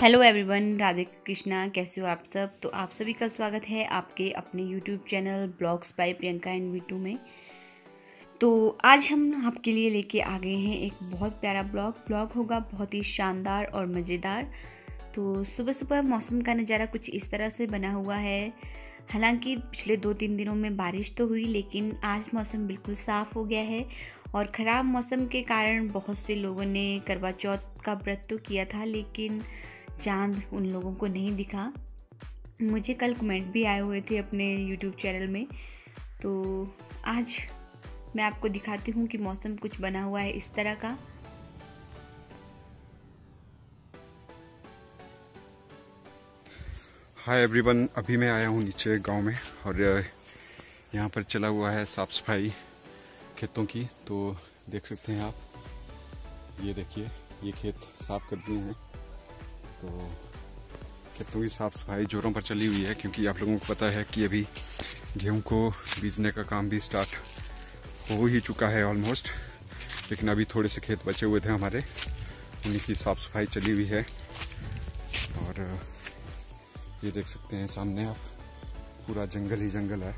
Hello everyone, Radhe Krishna. कैसे हो आप सब? तो आप सभी का स्वागत है आपके अपने YouTube channel blogs by Priyanka and वीटू में। तो आज हम आपके लिए लेके आ गए हैं एक बहुत प्यारा ब्लॉग होगा, बहुत ही शानदार और मज़ेदार। तो सुबह सुबह मौसम का नज़ारा कुछ इस तरह से बना हुआ है। हालांकि पिछले 2-3 दिनों में बारिश तो हुई, लेकिन आज मौसम बिल्कुल साफ़ हो गया है। और ख़राब मौसम के कारण बहुत से लोगों ने करवा चौथ का व्रत तो किया था, लेकिन चांद उन लोगों को नहीं दिखा। मुझे कल कमेंट भी आए हुए थे अपने यूट्यूब चैनल में। तो आज मैं आपको दिखाती हूँ कि मौसम कुछ बना हुआ है इस तरह का। हाय एवरीवन, अभी मैं आया हूँ नीचे गांव में और यहाँ पर चला हुआ है साफ़ सफाई खेतों की। तो देख सकते हैं आप, ये देखिए, ये खेत साफ कर दिए हैं। तो खेतों की साफ सफाई जोरों पर चली हुई है, क्योंकि आप लोगों को पता है कि अभी गेहूं को बीजने का काम भी स्टार्ट हो ही चुका है ऑलमोस्ट। लेकिन अभी थोड़े से खेत बचे हुए थे हमारे, उन्हीं की साफ सफाई चली हुई है। और ये देख सकते हैं सामने आप, पूरा जंगल ही जंगल है।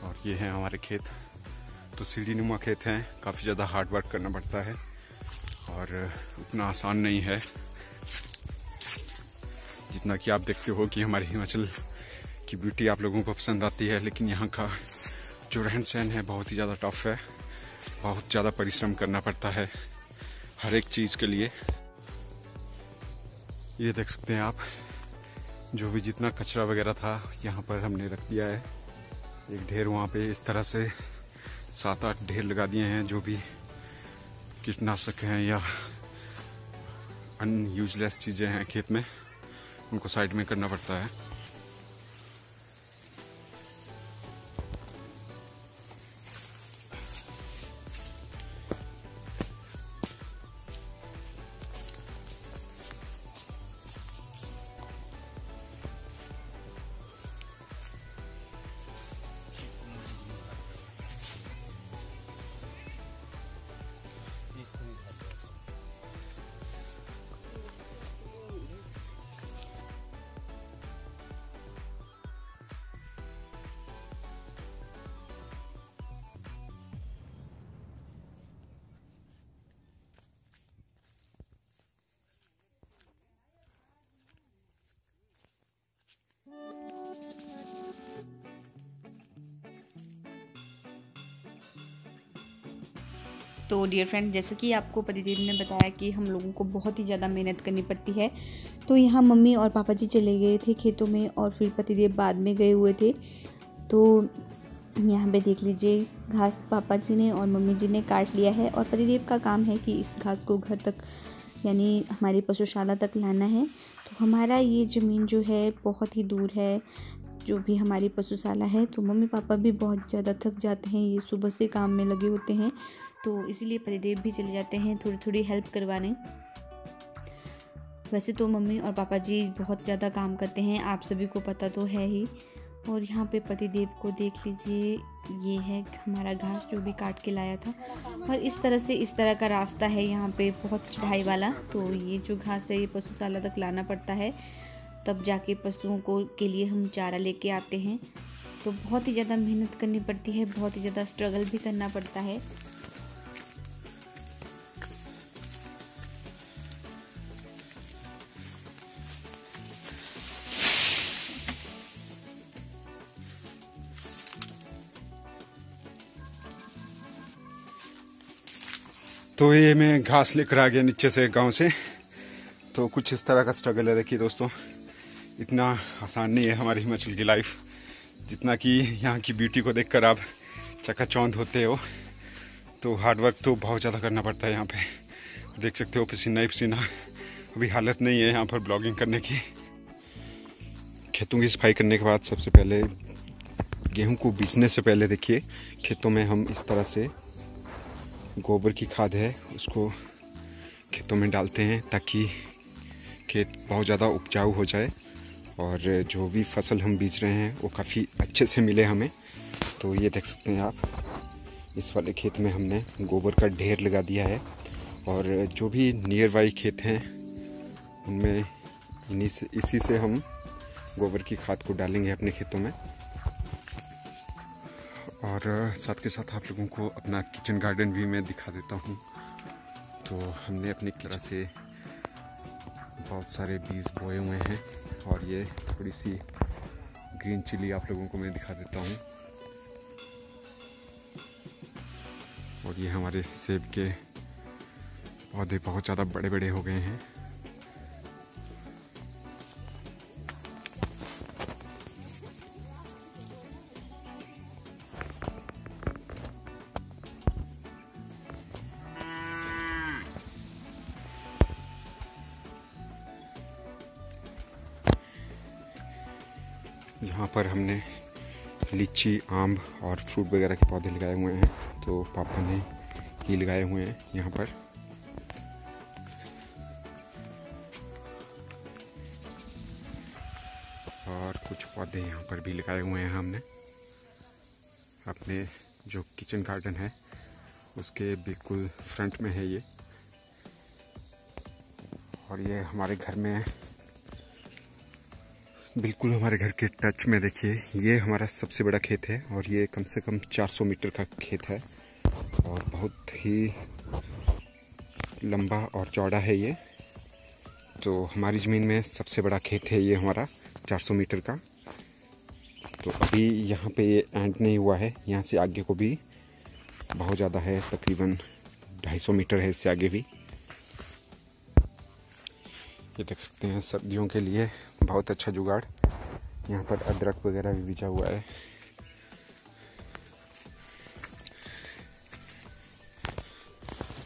और ये है हमारे खेत। तो सीढ़ी नुमा खेत हैं, काफ़ी ज़्यादा हार्ड वर्क करना पड़ता है और उतना आसान नहीं है जितना कि आप देखते हो कि हमारे हिमाचल की ब्यूटी आप लोगों को पसंद आती है। लेकिन यहाँ का जो रहन सहन है बहुत ही ज़्यादा टफ है, बहुत ज़्यादा परिश्रम करना पड़ता है हर एक चीज़ के लिए। ये देख सकते हैं आप, जो भी जितना कचरा वगैरह था यहाँ पर हमने रख दिया है। एक ढेर वहाँ पे इस तरह से 7-8 ढेर लगा दिए हैं, जो भी कीटनाशक हैं या अनयूजलेस चीज़ें हैं खेत में, उनको साइड में करना पड़ता है। तो डियर फ्रेंड, जैसे कि आपको पतिदेव ने बताया कि हम लोगों को बहुत ही ज़्यादा मेहनत करनी पड़ती है। तो यहाँ मम्मी और पापा जी चले गए थे खेतों में और फिर पतिदेव बाद में गए हुए थे। तो यहाँ पे देख लीजिए, घास पापा जी ने और मम्मी जी ने काट लिया है और पतिदेव का काम है कि इस घास को घर तक, यानी हमारी पशुशाला तक लाना है। तो हमारा ये ज़मीन जो है बहुत ही दूर है, जो भी हमारी पशुशाला है। तो मम्मी पापा भी बहुत ज़्यादा थक जाते हैं, ये सुबह से काम में लगे होते हैं। तो इसीलिए पतिदेव भी चले जाते हैं थोड़ी थोड़ी हेल्प करवाने। वैसे तो मम्मी और पापा जी बहुत ज़्यादा काम करते हैं, आप सभी को पता तो है ही। और यहाँ पे पतिदेव को देख लीजिए, ये है हमारा घास जो भी काट के लाया था। और इस तरह का रास्ता है यहाँ पे, बहुत चढ़ाई वाला। तो ये जो घास है ये पशुशाला तक लाना पड़ता है, तब जाके पशुओं को के लिए हम चारा लेके आते हैं। तो बहुत ही ज़्यादा मेहनत करनी पड़ती है, बहुत ही ज़्यादा स्ट्रगल भी करना पड़ता है। तो ये मैं घास लेकर आ गया नीचे से गांव से। तो कुछ इस तरह का स्ट्रगल है। देखिए दोस्तों, इतना आसान नहीं है हमारी हिमाचल की लाइफ, जितना कि यहाँ की ब्यूटी को देखकर आप चकाचौंध होते हो। तो हार्ड वर्क तो बहुत ज़्यादा करना पड़ता है यहाँ पे। देख सकते हो पसीना ही पसीना, अभी हालत नहीं है यहाँ पर ब्लॉगिंग करने की। खेतों की सफाई करने के बाद सबसे पहले गेहूँ को बीजने से पहले देखिए, खेतों में हम इस तरह से गोबर की खाद है उसको खेतों में डालते हैं, ताकि खेत बहुत ज़्यादा उपजाऊ हो जाए और जो भी फसल हम बीज रहे हैं वो काफ़ी अच्छे से मिले हमें। तो ये देख सकते हैं आप, इस वाले खेत में हमने गोबर का ढेर लगा दिया है और जो भी नियर बाई खेत हैं उनमें इसी से हम गोबर की खाद को डालेंगे अपने खेतों में। और साथ के साथ आप लोगों को अपना किचन गार्डन भी मैं दिखा देता हूँ। तो हमने अपनी तरह से बहुत सारे बीज बोए हुए हैं और ये थोड़ी सी ग्रीन चिली आप लोगों को मैं दिखा देता हूँ। और ये हमारे सेब के पौधे बहुत ज़्यादा बड़े बड़े हो गए हैं। यहाँ पर हमने लीची, आम और फ्रूट वगैरह के पौधे लगाए हुए हैं। तो पापा ने ही लगाए हुए हैं यहाँ पर। और कुछ पौधे यहाँ पर भी लगाए हुए हैं हमने अपने जो किचन गार्डन है उसके बिल्कुल फ्रंट में है ये। और ये हमारे घर में बिल्कुल हमारे घर के टच में देखिए, ये हमारा सबसे बड़ा खेत है और ये कम से कम 400 मीटर का खेत है और बहुत ही लंबा और चौड़ा है ये। तो हमारी ज़मीन में सबसे बड़ा खेत है ये हमारा 400 मीटर का। तो अभी यहाँ पे ये एंड नहीं हुआ है, यहाँ से आगे को भी बहुत ज़्यादा है, तकरीबन 250 मीटर है इससे आगे भी। ये देख सकते हैं सर्दियों के लिए बहुत अच्छा जुगाड़। यहाँ पर अदरक वगैरह भी बिछा हुआ है।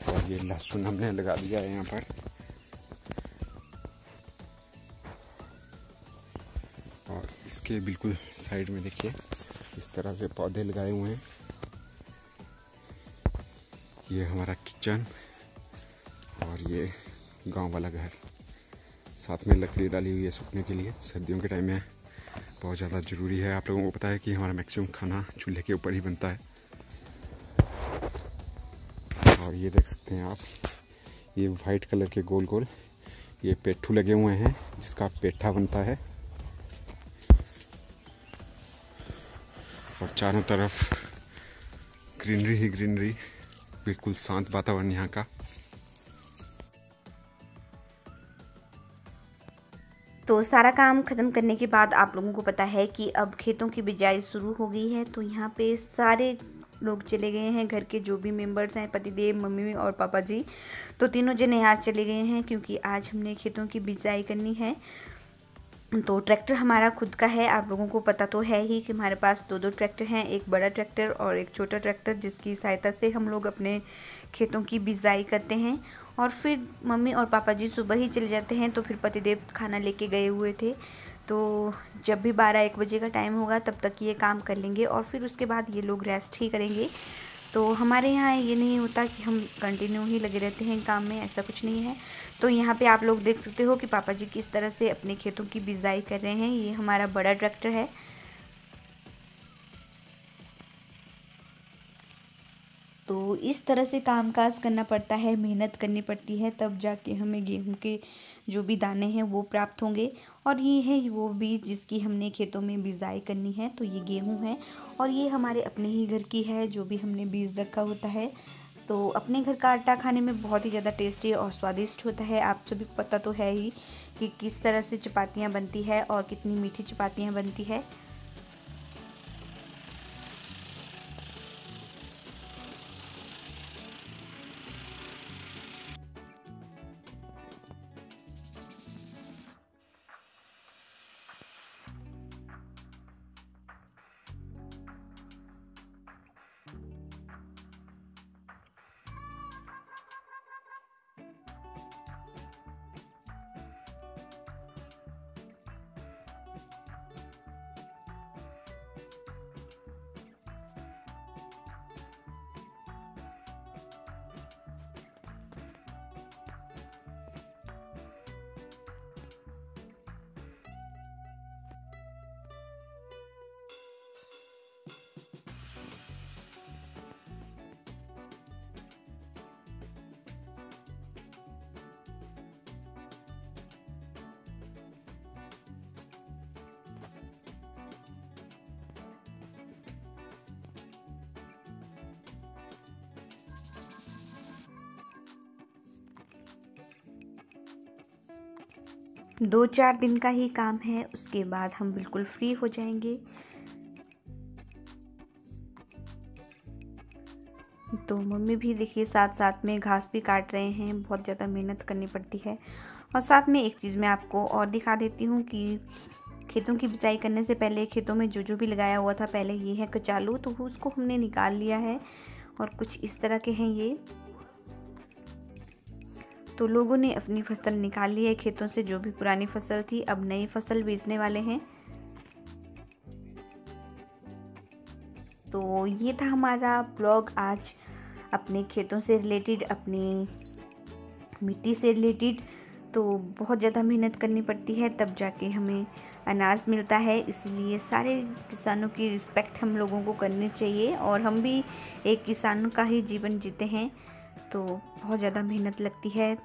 और ये लहसुन हमने लगा दिया है यहाँ पर। और इसके बिल्कुल साइड में देखिए इस तरह से पौधे लगाए हुए हैं। ये हमारा किचन और ये गांव वाला घर, साथ में लकड़ी डाली हुई है सूखने के लिए। सर्दियों के टाइम में बहुत ज़्यादा ज़रूरी है। आप लोगों को पता है कि हमारा मैक्सिमम खाना चूल्हे के ऊपर ही बनता है। और ये देख सकते हैं आप, ये वाइट कलर के गोल गोल ये पेट्ठू लगे हुए हैं जिसका पेठा बनता है। और चारों तरफ ग्रीनरी ही ग्रीनरी, बिल्कुल शांत वातावरण यहाँ का। तो सारा काम ख़त्म करने के बाद आप लोगों को पता है कि अब खेतों की बिजाई शुरू हो गई है। तो यहाँ पे सारे लोग चले गए हैं, घर के जो भी मेंबर्स हैं, पतिदेव, मम्मी और पापा जी, तो तीनों जने आज चले गए हैं क्योंकि आज हमने खेतों की बिजाई करनी है। तो ट्रैक्टर हमारा खुद का है। आप लोगों को पता तो है ही कि हमारे पास दो ट्रैक्टर हैं, एक बड़ा ट्रैक्टर और एक छोटा ट्रैक्टर, जिसकी सहायता से हम लोग अपने खेतों की बिजाई करते हैं। और फिर मम्मी और पापा जी सुबह ही चले जाते हैं। तो फिर पतिदेव खाना लेके गए हुए थे, तो जब भी 12-1 बजे का टाइम होगा तब तक ये काम कर लेंगे और फिर उसके बाद ये लोग रेस्ट ही करेंगे। तो हमारे यहाँ ये नहीं होता कि हम कंटिन्यू ही लगे रहते हैं काम में, ऐसा कुछ नहीं है। तो यहाँ पे आप लोग देख सकते हो कि पापा जी किस तरह से अपने खेतों की बिजाई कर रहे हैं। ये हमारा बड़ा ट्रैक्टर है। तो इस तरह से कामकाज करना पड़ता है, मेहनत करनी पड़ती है, तब जाके हमें गेहूं के जो भी दाने हैं वो प्राप्त होंगे। और ये है वो बीज जिसकी हमने खेतों में बिजाई करनी है। तो ये गेहूं है और ये हमारे अपने ही घर की है, जो भी हमने बीज रखा होता है। तो अपने घर का आटा खाने में बहुत ही ज़्यादा टेस्टी और स्वादिष्ट होता है। आप सभी को पता तो है ही कि किस तरह से चपातियाँ बनती है और कितनी मीठी चपातियाँ बनती है। 2-4 दिन का ही काम है, उसके बाद हम बिल्कुल फ्री हो जाएंगे। तो मम्मी भी देखिए साथ साथ में घास भी काट रहे हैं, बहुत ज़्यादा मेहनत करनी पड़ती है। और साथ में एक चीज़ मैं आपको और दिखा देती हूँ कि खेतों की बिजाई करने से पहले खेतों में जो भी लगाया हुआ था पहले, ये है कचालू, तो उसको हमने निकाल लिया है और कुछ इस तरह के हैं ये। तो लोगों ने अपनी फसल निकाल ली है खेतों से, जो भी पुरानी फसल थी, अब नई फसल बेचने वाले हैं। तो ये था हमारा ब्लॉग आज, अपने खेतों से रिलेटेड, अपनी मिट्टी से रिलेटेड। तो बहुत ज़्यादा मेहनत करनी पड़ती है तब जाके हमें अनाज मिलता है, इसलिए सारे किसानों की रिस्पेक्ट हम लोगों को करनी चाहिए। और हम भी एक किसान का ही जीवन जीते हैं, तो बहुत ज़्यादा मेहनत लगती है।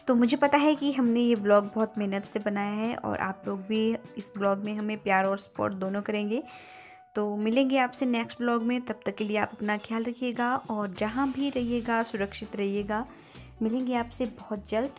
तो मुझे पता है कि हमने ये ब्लॉग बहुत मेहनत से बनाया है और आप लोग भी इस ब्लॉग में हमें प्यार और सपोर्ट दोनों करेंगे। तो मिलेंगे आपसे नेक्स्ट ब्लॉग में, तब तक के लिए आप अपना ख्याल रखिएगा और जहाँ भी रहिएगा सुरक्षित रहिएगा। मिलेंगे आपसे बहुत जल्द।